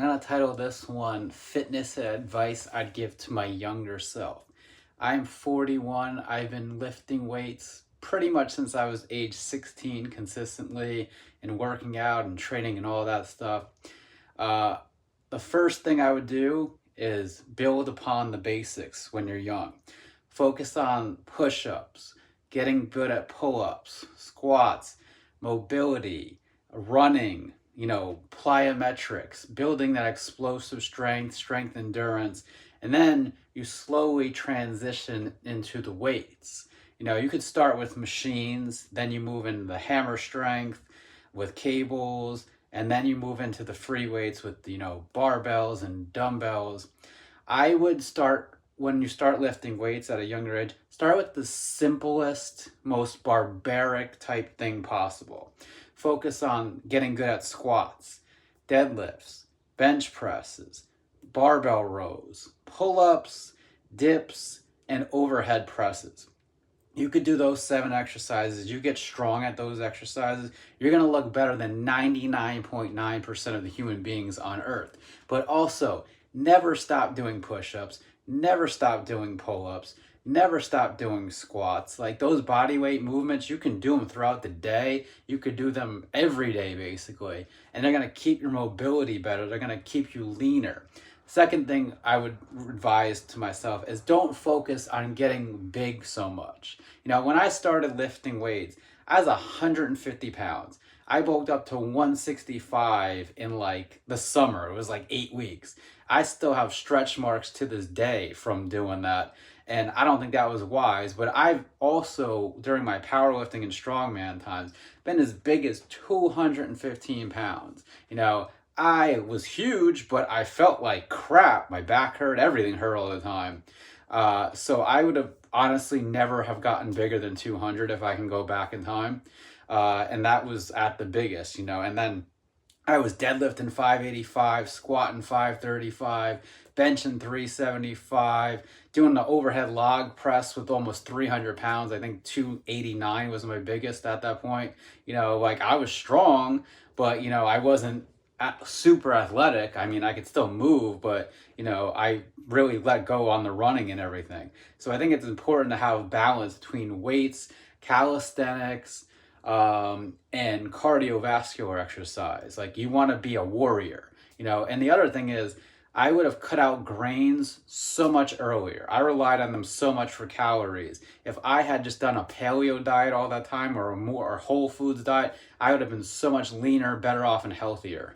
I'm gonna title this one Fitness Advice I'd Give to My Younger Self. I'm 41. I've been lifting weights pretty much since I was age 16 consistently and working out and training and all that stuff. Uh, the first thing I would do is build upon the basics when you're young. Focus on push ups, getting good at pull ups, squats, mobility, running, plyometrics, building that explosive strength endurance, and then you slowly transition into the weights. You could start with machines, then you move into the hammer strength with cables, and then you move into the free weights with, barbells and dumbbells. I would start when you start lifting weights at a younger age, start with the simplest, most barbaric type thing possible. Focus on getting good at squats, deadlifts, bench presses, barbell rows, pull-ups, dips, and overhead presses. You could do those 7 exercises. You get strong at those exercises, you're going to look better than 99.9% of the human beings on earth. But also, never stop doing push-ups, never stop doing pull-ups, never stop doing squats. Like those body weight movements, you can do them throughout the day. You could do them every day basically, and they're going to keep your mobility better. They're going to keep you leaner. Second thing I would advise to myself is don't focus on getting big so much. When I started lifting weights, I was 150 pounds. I bulked up to 165 in like the summer. It was like 8 weeks. I still have stretch marks to this day from doing that. And I don't think that was wise, but I've also, during my powerlifting and strongman times, been as big as 215 pounds. I was huge, but I felt like crap. My back hurt, everything hurt all the time. So I would have honestly never have gotten bigger than 200 if I can go back in time. And that was at the biggest, and then I was deadlifting 585, squatting 535, benching 375, doing the overhead log press with almost 300 pounds. I think 289 was my biggest at that point. Like I was strong, but, I wasn't super athletic. I mean, I could still move, but I really let go on the running and everything. So I think it's important to have balance between weights, calisthenics, and cardiovascular exercise. Like you want to be a warrior, and the other thing is I would have cut out grains so much earlier. I relied on them so much for calories. If I had just done a paleo diet all that time or a more whole foods diet, I would have been so much leaner, better off, and healthier.